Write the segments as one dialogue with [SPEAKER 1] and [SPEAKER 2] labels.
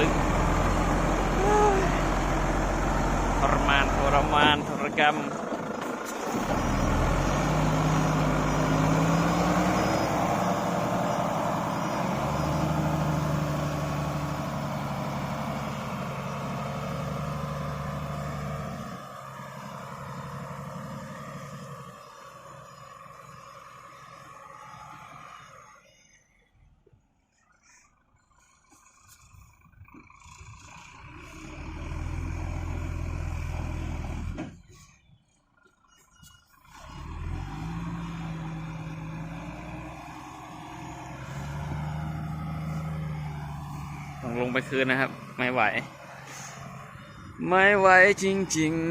[SPEAKER 1] ลึกทรมานทรมานทรกรรมลงไปคืนนะครับไม่ไหวไม่ไหวจริงๆ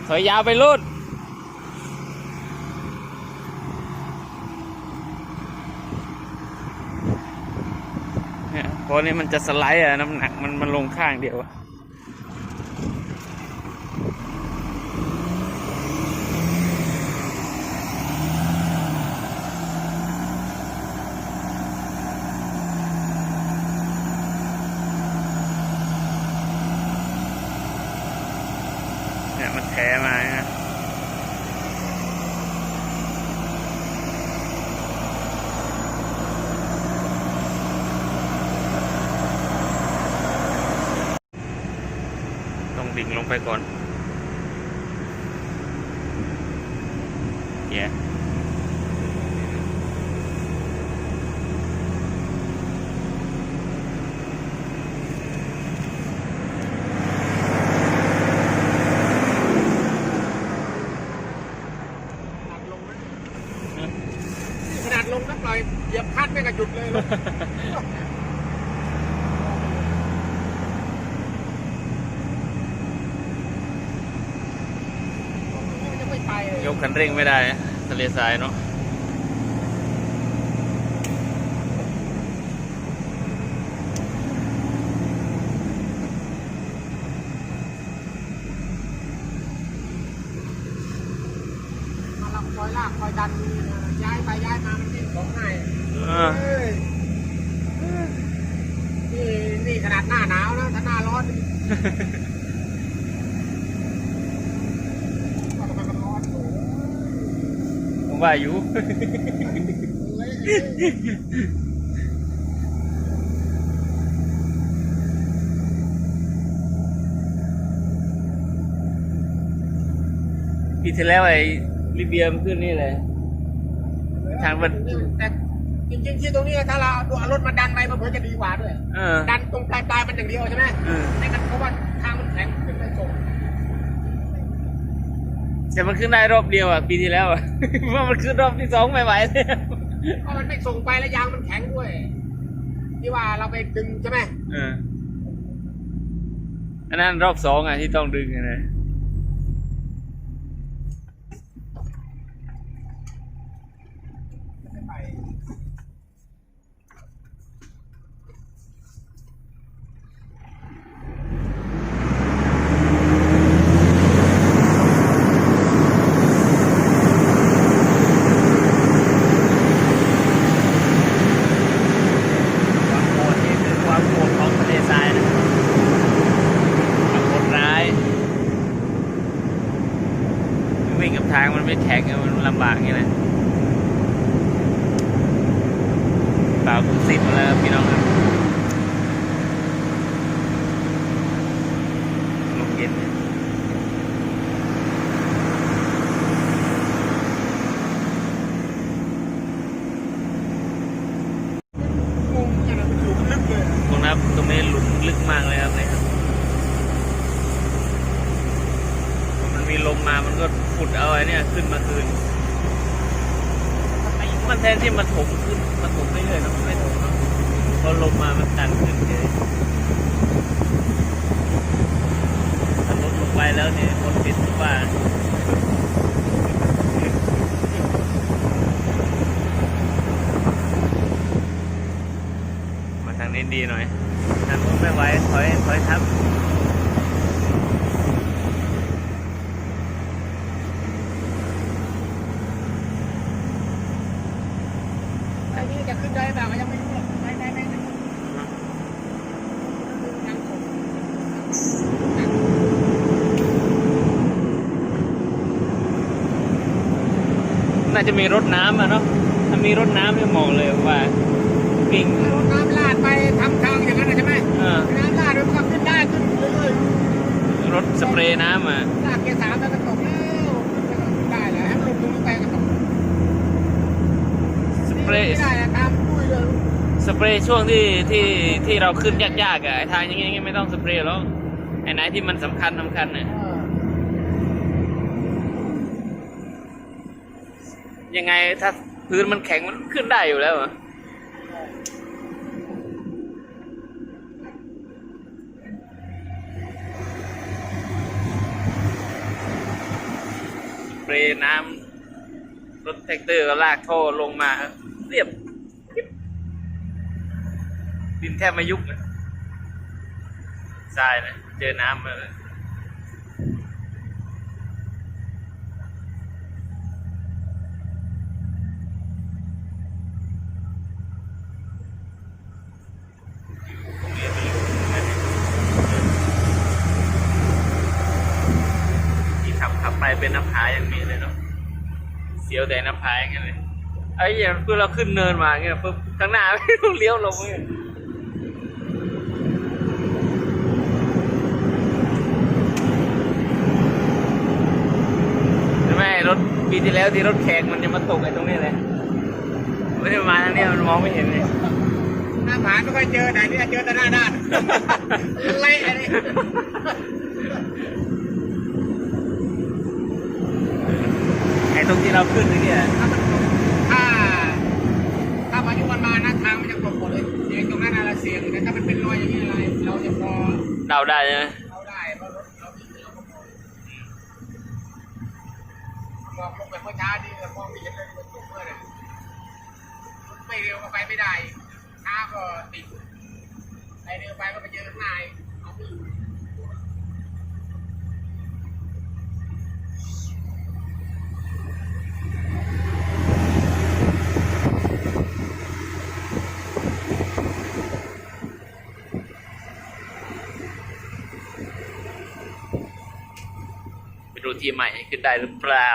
[SPEAKER 1] ถอยยาวไปลุดเพราะนี้มันจะสไลด์อะน้ำหนักมันลงข้างเดียวเนี่ยมันแถมาฮะดิ่งลงไปก่อนเย้
[SPEAKER 2] ขนาดลงนักปล่อยเหยียบคัดไม่กระจุดเลย
[SPEAKER 1] ยกคันเร่งไม่ได้ทะเลทรายเนาะ
[SPEAKER 2] มาเราคอยลากคอยดันย้ายไปย้ายมามันนี่ของง่ายนี่ขนาดหน้าหนาวนะถ้าหน้าร้อน
[SPEAKER 1] ผมว่าอยู่ปีที่แล้วไอ้ลิเบียมันขึ้นนี่เลยทางมัน
[SPEAKER 2] แต่จริงๆที่ตรงนี้ถ้าเราเอารถมาดันไปมันเพื่อจะดีกว่าด้วยดันตรงปลายมันอย่างเดียวใช่ไหมไม่งั้นเพราะว่าทางมันแข็งขึ้นไม่ส่ง
[SPEAKER 1] แต่มันขึ้นได้รอบเดียวอ่ะปีที่แล้วอ่ะว่ามันขึ้นรอบที่สองไม่ไหวเลย
[SPEAKER 2] เพราะมันไม่ส่งไปแล้วยางมันแข็งด้วยที่ว่าเราไปดึงใช่ไหม
[SPEAKER 1] อันนั้นรอบสองอ่ะที่ต้องดึงนะวิ่งกับทางมันไม่แข็งมันลำบากอย่างนี้นะเปล่าทุกสิบแล้วพี่น้องครับลมเย็นตรงนั้นตรงนี้หลุมลึกมากเลยครับเนี่ยมันมีลมมามันก็ขุดเอาไอ้เนี่ยขึ้นมาคืนมันแทนที่มันถมขึ้นมันถมเรื่อยๆนะมันไม่ถมเนาะพอลมมามันดันขึ้นเลยถ้าลดลงไปแล้วเนี่ยคนติดว่า ดีหน่อยทางนู้นไม่ไหวถอยทับ
[SPEAKER 2] ไอ้นี่จะขึ้นได้แบบยังไม่รู้หรอกได้ยังคง
[SPEAKER 1] น่าจะมีรถน้ำอะเนาะถ้ามีรถน้ำเนี่ยมองเลยว่าวิ่ง
[SPEAKER 2] รถน้ำลาดไปทำทางอย่างนั้นนะใช่ไหมน้ำลาดมันก็ขึ้นได้ขึ้นเรื่อย
[SPEAKER 1] รถสเปรย์น้ำอ่ะ
[SPEAKER 2] ๆลากเกียร์ 3แล้วก็ตกแล้วขึ้นได้แล้วให้มันลงตรงนี้ไปก็ตก
[SPEAKER 1] สเปรย์
[SPEAKER 2] ไม่ได้อะตามปุ้ยเลย
[SPEAKER 1] สเปรย์ช่วงที่เราขึ้นยากๆอ่ะไอ้ทางอย่างงี้ไม่ต้องสเปรย์แล้วไอ้ไหนที่มันสำคัญเนี่ยยังไงถ้าพื้นมันแข็งมันขึ้นได้อยู่แล้วอะสเปรย์น้ำรถแท็กเตอร์ก็ลากท่อลงมาเรียบดินแทบไม่ยุบนะทรายนะเจอน้ำมาเลยที่ขับไปเป็นน้ำพายอย่างนี้เลยเนาะเสียวแต่น้ำพายอย่างเงี้ยเลยไอ้อย่างเพื่อเราขึ้นเนินมาเงี้ยปุ๊บข้างหน้าไม่ต้องเลี้ยวลงเงี้ยใช่ไหมรถปีที่แล้วที่รถแข่งมันจะมาตกไอ้ตรงนี้เลยไม่ได้มาทางนี้มันมองไม่เห็นเลย
[SPEAKER 2] หน้าผาไม่ค่อยเจอไหนเนี่ยเจอแต่หน้าด้านเละอันนี้
[SPEAKER 1] ไอ้ตรงที่เราขึ้นนี่แหละ
[SPEAKER 2] ถ้าพายุมันมานะทางมันจะกลบหมดเลยเสียงตรงนั้นอะไรเสียงแต่ถ้ามันเป็นรอยอย่างนี้อะไรเราจะพอ
[SPEAKER 1] เดาได้ใช่ไหม
[SPEAKER 2] เราได้เพราะรถเราวิ่งเราก็มองลงไปเมื่อเช้านี่มองไม่เห็นเลยมันตกเมื่อไหร่ไม่เร็วก็ไปไม่ได้ช้าก็ติดไปเร็วไปก็ไปเจอข้างในเอาไม่อยู่
[SPEAKER 1] ไปดูทีมใหม่ขึ้นได้หรือเปล่า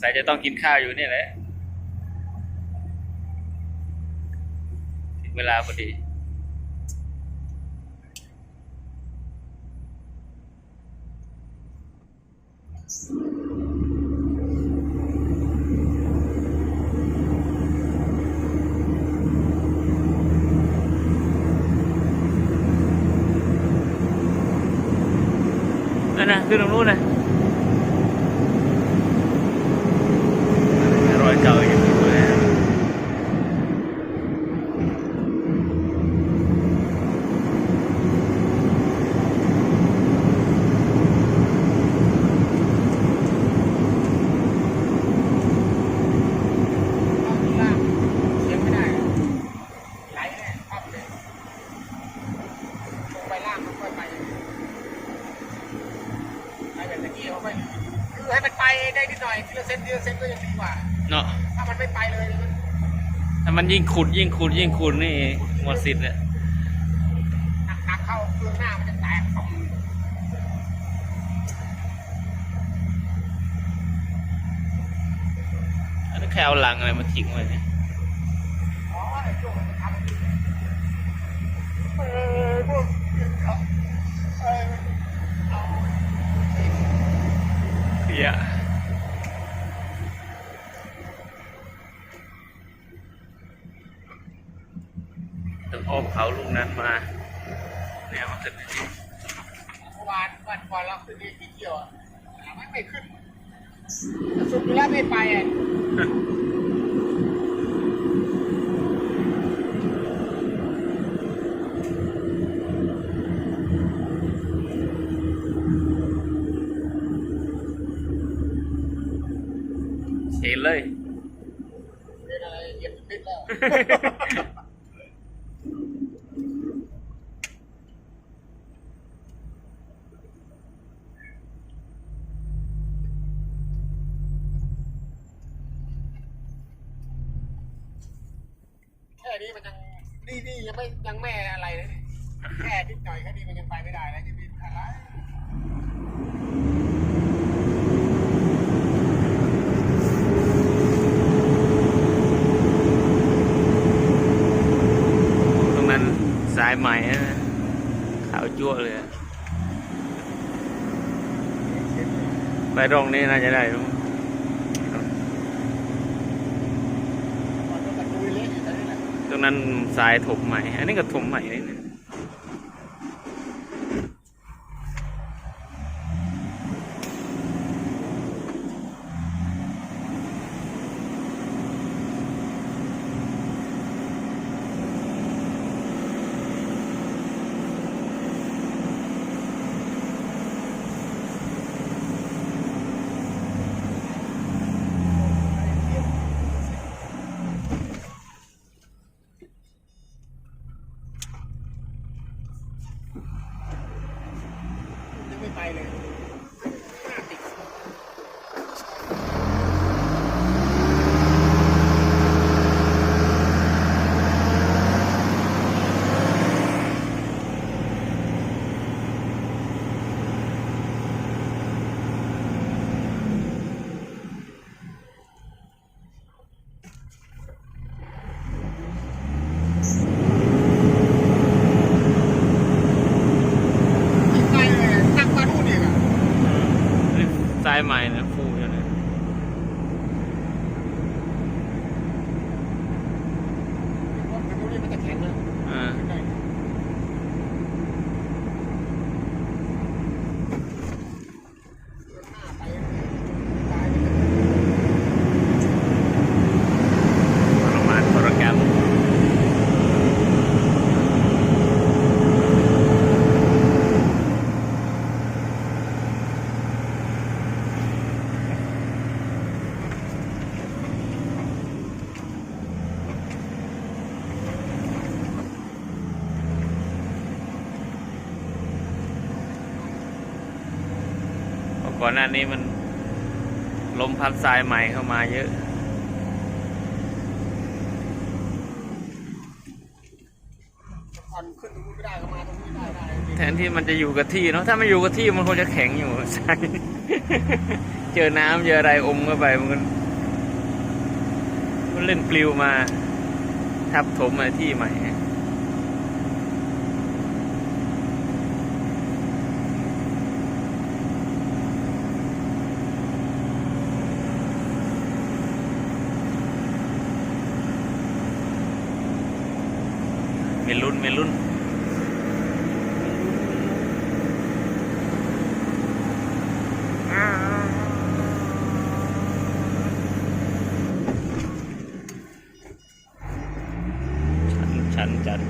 [SPEAKER 1] สายจะต้องกินข้าวอยู่นี่แหละถึงเวลาพอดีนั่นนะขึ้นตรงนู้นนะรอยเก่าอยู่เลย
[SPEAKER 2] เสียงไม่ได้ไหลแน่ปั๊บเลยลงไปล่างมันค่อยไปแบบตะกี้เขาไปคือให้มันไปได้นิดหน่อยทีละเซนก็ยังดีกว่า
[SPEAKER 1] เนาะ
[SPEAKER 2] ถ้ามันไม่ไปเลยมัน
[SPEAKER 1] ถ้ามันยิ่งขุดนี่หมดสิทธิ์เลย
[SPEAKER 2] หนักเข้าเครื่องหน้ามันจะแตกสอง
[SPEAKER 1] อันนี้แค่เอาลังอะไรมาทิ้งไว้เนี่ย
[SPEAKER 2] อ๋อไอ้ช่วงมันจะทำพวกเขาเอา
[SPEAKER 1] เหี้ยต้องอ้อมเขาลูกนั้นมาเนี่ยมันขึ้นที่
[SPEAKER 2] เมื่อวานก่อนเราขึ้นนี่กี่เที่ยวอ่ะไม่ขึ้นสุดอยู่แล้วไม่ไปอ่ะ
[SPEAKER 1] เฉยเลย
[SPEAKER 2] เป็นอะไร เอียดนิดแล้วแค่นี้มันยังนี่ยังไม่อะไรเลยแค่นิดหน่อยแค่นี้มันยังไปไม่ได้แล้วจะเป็นอะไร
[SPEAKER 1] ตรงนั้นสายใหม่นะขาวจั่วเลยอะไปตรงนี้น่าจะได้รู้ตรงนั้นสายถมใหม่ อันนี้ก็ถมใหม่นี่นะ
[SPEAKER 2] ยังไม่ไปเลยหน้าติด ไปเลยตั้งมาดูดิอ่ะ
[SPEAKER 1] นี่สายใหม่นะฟูอยู่นะ
[SPEAKER 2] มันดูนี่มันจะแข็งนะ
[SPEAKER 1] อ่า
[SPEAKER 2] หน้าไปตายไปเลย
[SPEAKER 1] ประมาณโปรแกรมก่อนหน้านี้มันลมพัดทรายใหม่เข้ามาเยอะ
[SPEAKER 2] ผ่อนขึ้นตรงนี้ไม่ได้ก็มาตรงนี้ได้
[SPEAKER 1] แทนที่มันจะอยู่กับที่เนาะถ้าไม่อยู่กับที่มันคงจะแข็งอยู่ ใช่ เจอน้ำเจออะไรอมเข้าไปมันเล่นปลิวมาทับถมมาที่ใหม่มีลุ้นชันจัด